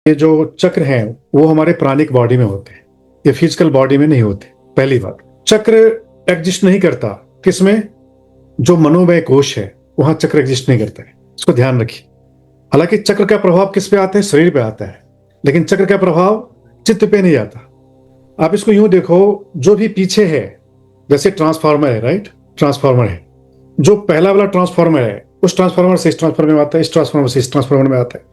ये जो चक्र हैं वो हमारे प्राणिक बॉडी में होते हैं, ये फिजिकल बॉडी में नहीं होते। पहली बात, चक्र एग्जिस्ट नहीं करता किसमें? जो मनोमय कोश है वहां चक्र एग्जिस्ट नहीं करता है, इसको ध्यान रखिए। हालांकि चक्र का प्रभाव किस पे आता है? शरीर पे आता है, लेकिन चक्र का प्रभाव चित्त पे नहीं आता। आप इसको यूं देखो, जो भी पीछे है, जैसे ट्रांसफार्मर है, राइट? ट्रांसफार्मर है, जो पहला वाला ट्रांसफार्मर है उस ट्रांसफार्मर से इस ट्रांसफार्मर में आता है, इस ट्रांसफार्मर से इस ट्रांसफार्मर में आता है।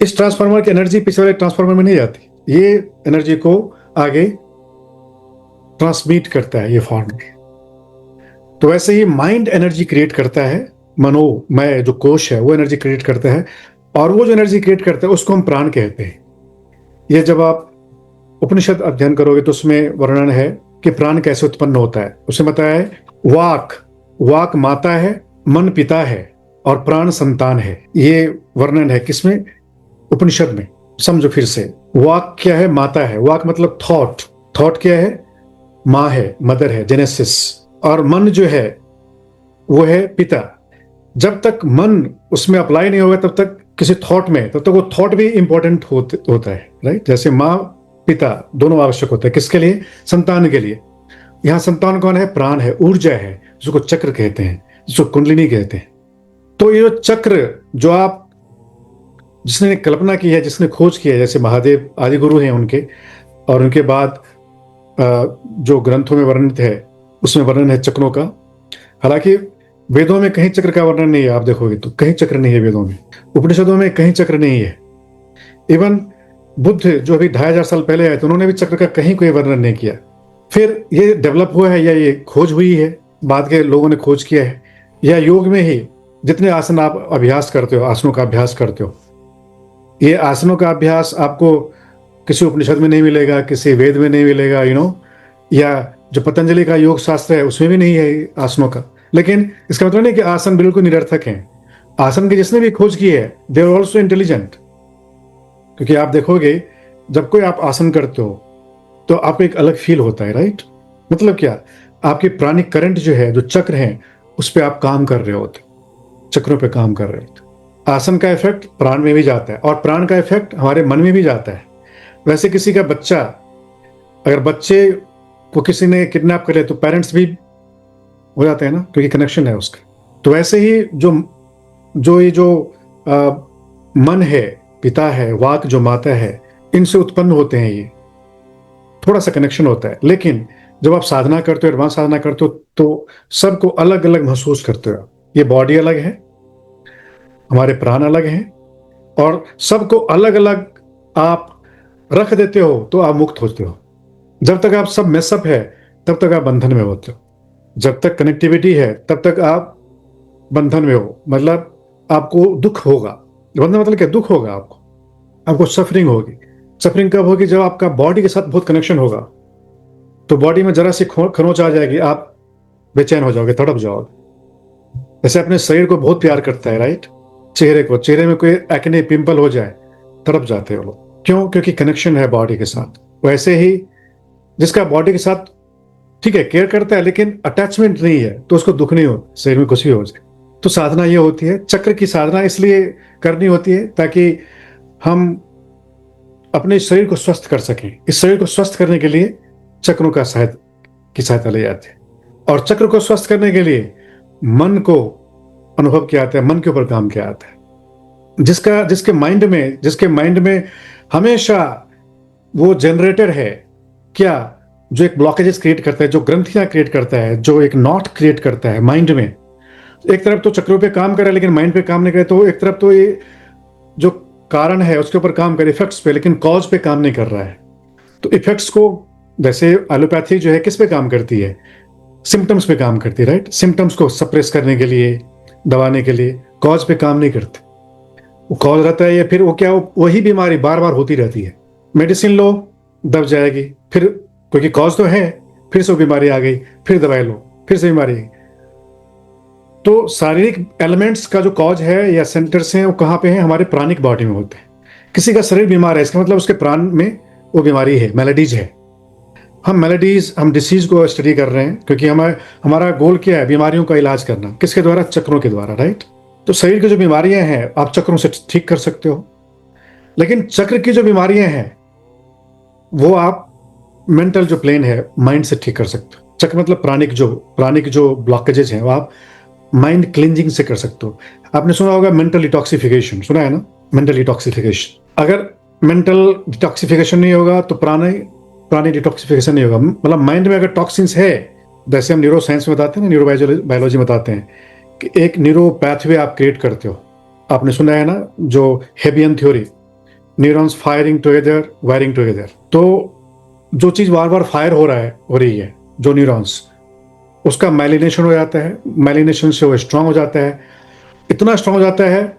इस ट्रांसफार्मर की एनर्जी पिछले वाले ट्रांसफार्मर में नहीं जाती, ये एनर्जी को आगे ट्रांसमिट करता है ये फार्मर। तो वैसे ही माइंड एनर्जी क्रिएट करता है, मनोमय जो कोश है वो एनर्जी क्रिएट करता है, और वो जो एनर्जी क्रिएट करता है उसको हम प्राण कहते हैं। ये जब आप उपनिषद अध्ययन करोगे तो उसमें वर्णन है कि प्राण कैसे उत्पन्न होता है। उसमें बताया है वाक माता है, मन पिता है और प्राण संतान है। ये वर्णन है किसमें? उपनिषद में। समझो फिर से, वाक क्या है? माता है। वाक मतलब थॉट क्या है? माँ है, मदर है, जेनेसिस। और मन जो है वो है पिता। जब तक मन उसमें अप्लाई नहीं होगा तब तक किसी थॉट में, तब तक वो थॉट भी इंपॉर्टेंट होता है, राइट? जैसे माँ पिता दोनों आवश्यक होते हैं, किसके लिए? संतान के लिए। यहाँ संतान कौन है? प्राण है, ऊर्जा है, जिसको चक्र कहते हैं, जिसको कुंडलिनी कहते हैं। तो ये जो चक्र जो आप, जिसने कल्पना की है, जिसने खोज की है, जैसे महादेव आदि गुरु हैं उनके, और उनके बाद जो ग्रंथों में वर्णित है उसमें वर्णन है चक्रों का। हालांकि वेदों में कहीं चक्र का वर्णन नहीं है, आप देखोगे तो कहीं चक्र नहीं है वेदों में, उपनिषदों में कहीं चक्र नहीं है। इवन बुद्ध जो अभी 2500 साल पहले आए थे उन्होंने भी चक्र का कहीं कोई वर्णन नहीं किया। फिर ये डेवलप हुआ है या ये खोज हुई है, बाद के लोगों ने खोज किया है, या योग में ही जितने आसन आप अभ्यास करते हो, आसनों का अभ्यास करते हो, ये आसनों का अभ्यास आपको किसी उपनिषद में नहीं मिलेगा, किसी वेद में नहीं मिलेगा, या जो पतंजलि का योग शास्त्र है उसमें भी नहीं है आसनों का। लेकिन इसका मतलब नहीं कि आसन बिल्कुल निरर्थक हैं। आसन की जिसने भी खोज की है दे आर ऑल्सो इंटेलिजेंट। क्योंकि आप देखोगे जब कोई आप आसन करते हो तो आपको एक अलग फील होता है, राइट? मतलब क्या? आपकी प्राणिक करंट जो है, जो चक्र है, उस पर आप काम कर रहे होते, चक्रों पे काम कर रहे होते। आसन का इफेक्ट प्राण में भी जाता है और प्राण का इफेक्ट हमारे मन में भी जाता है। वैसे किसी का बच्चा, अगर बच्चे को किसी ने किडनैप कर लिया तो पेरेंट्स भी हो जाते हैं ना, क्योंकि कनेक्शन है उसका। तो वैसे ही जो मन है, पिता है, वाक जो माता है, इनसे उत्पन्न होते हैं, ये थोड़ा सा कनेक्शन होता है। लेकिन जब आप साधना करते हो, एडवांस साधना करते हो, तो सबको अलग अलग महसूस करते हो। ये बॉडी अलग है, हमारे प्राण अलग हैं, और सबको अलग अलग आप रख देते हो तो आप मुक्त होते हो। जब तक आप सब मेसअप है तब तक आप बंधन में होते हो। जब तक कनेक्टिविटी है तब तक आप बंधन में हो, मतलब आपको दुख होगा। बंधन मतलब क्या? दुख होगा, आपको सफरिंग होगी। सफरिंग कब होगी? जब आपका बॉडी के साथ बहुत कनेक्शन होगा। तो बॉडी में जरा सी खरोंच आ जाएगी, आप बेचैन हो जाओगे, तड़प जाओगे। जैसे अपने शरीर को बहुत प्यार करता है, राइट? चेहरे में कोई एक्ने पिंपल हो जाए, तड़प जाते हो लोग। क्यों? क्योंकि कनेक्शन है बॉडी के साथ। वैसे ही जिसका बॉडी के साथ ठीक है केयर करता है लेकिन अटैचमेंट नहीं है, तो उसको दुख नहीं होता, शरीर में कुछ भी हो जाए। तो साधना ये होती है, चक्र की साधना इसलिए करनी होती है ताकि हम अपने शरीर को स्वस्थ कर सकें। इस शरीर को स्वस्थ करने के लिए चक्रों की सहायता ले जाते हैं। और चक्र को स्वस्थ करने के लिए मन को अनुभव किया जाता है, मन के ऊपर काम किया जाता है। जिसके माइंड में हमेशा वो जनरेटर है क्या, जो एक ब्लॉकेजेस क्रिएट करता है, जो ग्रंथियां क्रिएट करता है, जो एक नॉट क्रिएट करता है माइंड में। एक तरफ तो चक्रों पे काम कर रहा है लेकिन माइंड पे काम नहीं करे, तो एक तरफ तो ये जो कारण है उसके ऊपर काम करे, इफेक्ट्स पे, लेकिन कॉज पे काम नहीं कर रहा है। तो इफेक्ट्स को, जैसे एलोपैथी जो है किस पे काम करती है? सिम्टम्स पे काम करती है, राइट? सिम्टम्स को सप्रेस करने के लिए, दबाने के लिए। कॉज पे काम नहीं करते। वो कॉज रहता है, या फिर वो क्या, वही बीमारी बार बार होती रहती है। मेडिसिन लो, दब जाएगी, फिर क्योंकि कॉज तो है, फिर से वो बीमारी आ गई, फिर दवाई लो, फिर से बीमारी। तो शारीरिक एलिमेंट्स का जो कॉज है या सेंटर्स हैं वो कहाँ पे हैं? हमारे प्राणिक बॉडी में होते हैं। किसी का शरीर बीमार है, इसका मतलब उसके प्राण में वो बीमारी है, मेलेडीज है। हम डिसीज को स्टडी कर रहे हैं क्योंकि हमारा गोल क्या है? बीमारियों का इलाज करना। किसके द्वारा? चक्रों के द्वारा, राइट? तो शरीर की जो बीमारियां हैं आप चक्रों से ठीक कर सकते हो। लेकिन चक्र की जो बीमारियां हैं वो आप मेंटल जो प्लेन है माइंड से ठीक कर सकते हो। चक्र मतलब प्राणिक जो ब्लॉकेजेस हैं वो आप माइंड क्लिंजिंग से कर सकते हो। आपने सुना होगा मेंटल डिटॉक्सिफिकेशन, सुना है ना? मेंटल डिटॉक्सिफिकेशन, अगर मेंटल डिटॉक्सिफिकेशन नहीं होगा तो प्राणी डिटॉक्सिफिकेशन नहीं होगा। मतलब माइंड में अगर टॉक्सिन्स है, जैसे हम न्यूरो साइंस में बताते हैं ना, न्यूरो बायोलॉजी में बताते हैं कि एक न्यूरो पैथवे आप क्रिएट करते हो। आपने सुना है ना जो Hebbian theory, neurons firing together wiring together. तो जो चीज बार बार फायर हो रही है, जो न्यूरॉन्स, उसका माइलिनेशन हो जाता है, माइलिनेशन से वो स्ट्रांग हो जाता है, इतना स्ट्रांग हो जाता है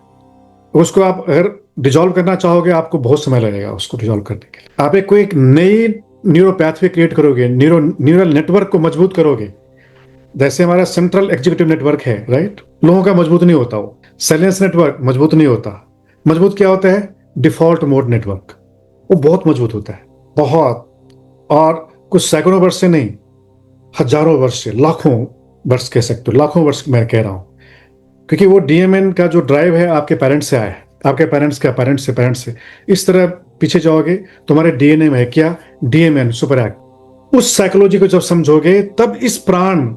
उसको आप अगर डिजोल्व करना चाहोगे आपको बहुत समय लगेगा उसको डिजोल्व करने के लिए। आप एक नई न्यूरो पैथवे क्रिएट करोगे, न्यूरल नेटवर्क को मजबूत करोगे। जैसे हमारा सेंट्रल एग्जीक्यूटिव नेटवर्क है, राइट, लोगों का मजबूत नहीं होता, वो साइलेंस नेटवर्क मजबूत नहीं होता। मजबूत क्या होता है? डिफॉल्ट मोड नेटवर्क, वो बहुत मजबूत होता है, बहुत। और कुछ सैकड़ों वर्ष से नहीं, हजारों वर्ष से, लाखों वर्ष कह सकते हो, लाखों वर्ष मैं कह रहा हूं, क्योंकि वो डीएमएन का जो ड्राइव है आपके पेरेंट्स से आया है, आपके पेरेंट्स से इस तरह पीछे जाओगे। तुम्हारे डीएनए में है क्या? DMN, super act. उस साइकोलॉजी को जब समझोगे तब इस प्राण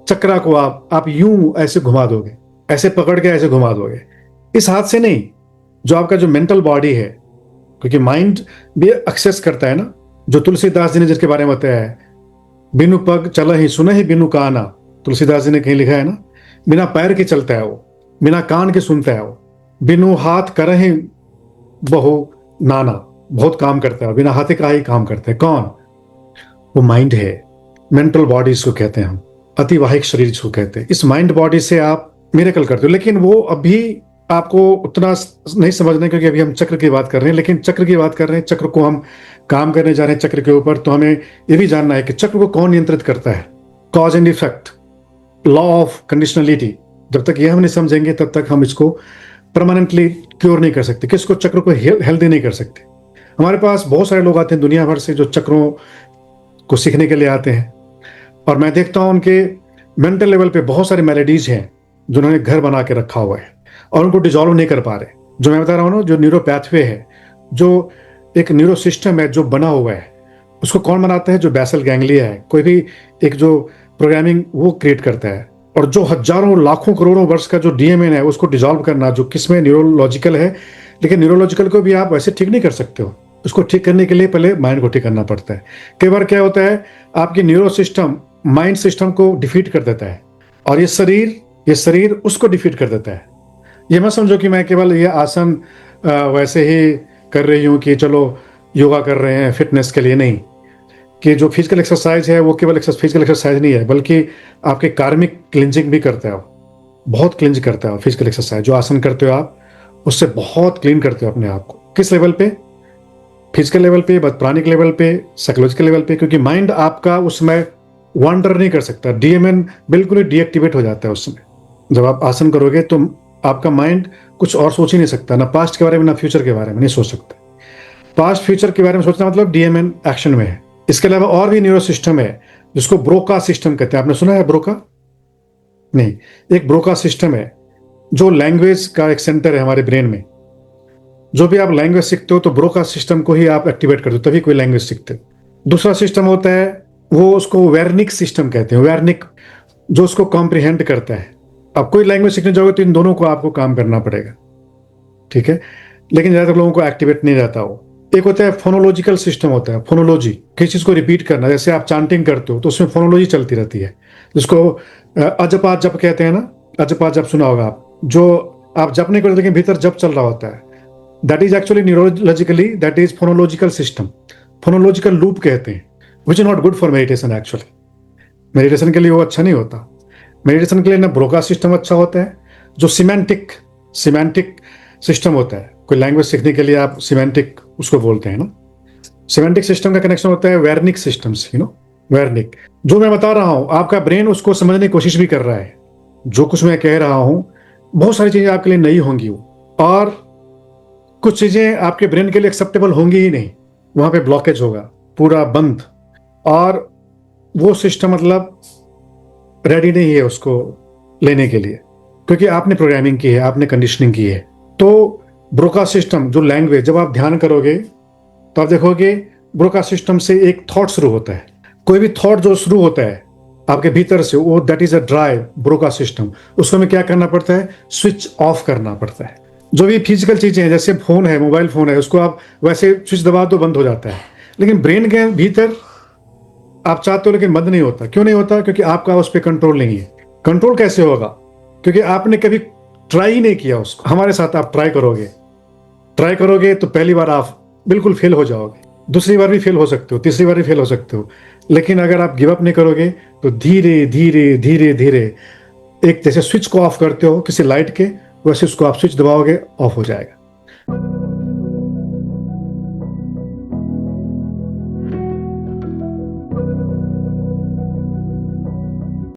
चक्रा को आप यूं ऐसे घुमा दोगे, ऐसे पकड़ के ऐसे घुमा दोगे, इस हाथ से नहीं। जो आपका जो मेंटल बॉडी है, क्योंकि माइंड भी एक्सेस करता है ना, जो तुलसीदास जी ने जिसके बारे में बताया है, बिनु पग चल ही सुन ही बिनु काना, तुलसीदास जी ने कहीं लिखा है ना, बिना पैर के चलता है वो, बिना कान के सुनता है वो, बिनु हाथ करहि बहु नाना, बहुत काम करता है, बिना हाथ का ही काम करता है। कौन? वो माइंड है, मेंटल बॉडी इसको कहते हैं हम, अतिवाहिक शरीर इसको कहते हैं। इस माइंड बॉडी से आप मिरेकल करते हो, लेकिन वो अभी आपको उतना नहीं समझना, क्योंकि अभी हम चक्र की बात कर रहे हैं। लेकिन चक्र की बात कर रहे हैं, चक्र को हम काम करने जा रहे हैं चक्र के ऊपर, तो हमें ये भी जानना है कि चक्र को कौन नियंत्रित करता है। Cause and effect, law of conditionality, जब तक ये हम नहीं समझेंगे तब तक हम इसको परमानेंटली क्योर नहीं कर सकते, किसको चक्र को हेल्दी नहीं कर सकते। हमारे पास बहुत सारे लोग आते हैं दुनिया भर से जो चक्रों को सीखने के लिए आते हैं, और मैं देखता हूं उनके मेंटल लेवल पे बहुत सारे मेलेडीज हैं जिन्होंने घर बना के रखा हुआ है और उनको डिजोल्व नहीं कर पा रहे। जो मैं बता रहा हूं ना, जो न्यूरो पैथवे है, जो एक न्यूरो सिस्टम है जो बना हुआ है, उसको कौन बनाता है? जो बेसल गैंग्लिया है, कोई भी एक जो प्रोग्रामिंग वो क्रिएट करता है। और जो हजारों लाखों करोड़ों वर्ष का जो डीएमएन है उसको डिजोल्व करना, जो किसमें न्यूरोलॉजिकल है, लेकिन न्यूरोलॉजिकल को भी आप वैसे ठीक नहीं कर सकते हो। उसको ठीक करने के लिए पहले माइंड को ठीक करना पड़ता है। कई बार क्या होता है, आपकी न्यूरो सिस्टम माइंड सिस्टम को डिफीट कर देता है, और ये शरीर उसको डिफीट कर देता है। ये मत समझो कि मैं केवल ये आसन वैसे ही कर रही हूँ कि चलो योगा कर रहे हैं फिटनेस के लिए, नहीं। कि जो फिजिकल एक्सरसाइज है वो केवल फिजिकल एक्सरसाइज नहीं है, बल्कि आपके कार्मिक क्लिंजिंग भी करता है, बहुत क्लिंज करता है फिजिकल एक्सरसाइज। जो आसन करते हो आप, उससे बहुत क्लीन करते हो अपने आप को। किस लेवल पे? फिजिकल लेवल पे, प्राणिक लेवल पे, साइकोलॉजिकल लेवल पे, क्योंकि माइंड आपका उसमें वांडर नहीं कर सकता। डीएमएन बिल्कुल ही डीएक्टिवेट हो जाता है उस समय। जब आप आसन करोगे तो आपका माइंड कुछ और सोच ही नहीं सकता, ना पास्ट के बारे में ना फ्यूचर के बारे में नहीं सोच सकता। पास्ट फ्यूचर के बारे में सोचना मतलब डीएमएन एक्शन में है। इसके अलावा और भी न्यूरो सिस्टम है जिसको ब्रोका सिस्टम कहते हैं। आपने सुना है ब्रोका? नहीं, एक ब्रोका सिस्टम है जो लैंग्वेज का एक सेंटर है हमारे ब्रेन में। जो भी आप लैंग्वेज सीखते हो तो ब्रोका सिस्टम को ही आप एक्टिवेट करते हो, तभी कोई लैंग्वेज सीखते हो। दूसरा सिस्टम होता है, वो उसको वेर्निक सिस्टम कहते हैं। वेर्निक जो उसको कॉम्प्रिहेंड करता है। अब कोई लैंग्वेज सीखने जाओगे तो इन दोनों को आपको काम करना पड़ेगा, ठीक है। लेकिन ज्यादातर लोगों को एक्टिवेट नहीं रहता वो। एक होता है फोनोलॉजिकल सिस्टम, होता है फोनोलॉजी, किसी चीज को रिपीट करना। जैसे आप चांटिंग करते हो तो उसमें फोनोलॉजी चलती रहती है, जिसको अजपा जप कहते हैं ना। अजपा जप सुना होगा आप, जो आप जप नहीं करते लेकिन भीतर जप चल रहा होता है। That is actually neurologically that is phonological system, phonological loop कहते हैं, which is not good for meditation. Actually meditation के लिए वो अच्छा नहीं होता। मेडिटेशन के लिए ना ब्रोका सिस्टम अच्छा होता है, जो सिमेंटिक सिस्टम होता है। कोई लैंग्वेज सीखने के लिए आप सिमेंटिक उसको बोलते हैं ना। सिमेंटिक सिस्टम का कनेक्शन होता है वेर्निक सिस्टम से, वेर्निक। जो मैं बता रहा हूं आपका ब्रेन उसको समझने की कोशिश भी कर रहा है। जो कुछ मैं कह रहा हूं बहुत सारी चीजें आपके लिए नई होंगी, और कुछ चीजें आपके ब्रेन के लिए एक्सेप्टेबल होंगी ही नहीं। वहां पे ब्लॉकेज होगा, पूरा बंद, और वो सिस्टम मतलब रेडी नहीं है उसको लेने के लिए, क्योंकि आपने प्रोग्रामिंग की है, आपने कंडीशनिंग की है। तो ब्रोका सिस्टम जो लैंग्वेज, जब आप ध्यान करोगे तो आप देखोगे ब्रोका सिस्टम से एक थॉट शुरू होता है। कोई भी थॉट जो शुरू होता है आपके भीतर से, वो that is a drive Broca system. उसको हमें क्या करना पड़ता है? स्विच ऑफ करना पड़ता है। जो भी फिजिकल चीजें हैं, जैसे फोन है, मोबाइल फोन है, उसको आप वैसे स्विच दबा दो बंद हो जाता है, लेकिन ब्रेन के भीतर आप चाहते हो लेकिन बंद नहीं होता। क्यों नहीं होता? क्योंकि आपका उस पर कंट्रोल नहीं है। कंट्रोल कैसे होगा? क्योंकि आपने कभी ट्राई ही नहीं किया उसको। हमारे साथ आप ट्राई करोगे तो पहली बार आप बिल्कुल फेल हो जाओगे, दूसरी बार भी फेल हो सकते हो, तीसरी बार भी फेल हो सकते हो। लेकिन अगर आप गिव अप नहीं करोगे तो धीरे धीरे धीरे धीरे, एक जैसे स्विच को ऑफ करते हो किसी लाइट के, वैसे उसको आप स्विच दबाओगे, ऑफ हो जाएगा।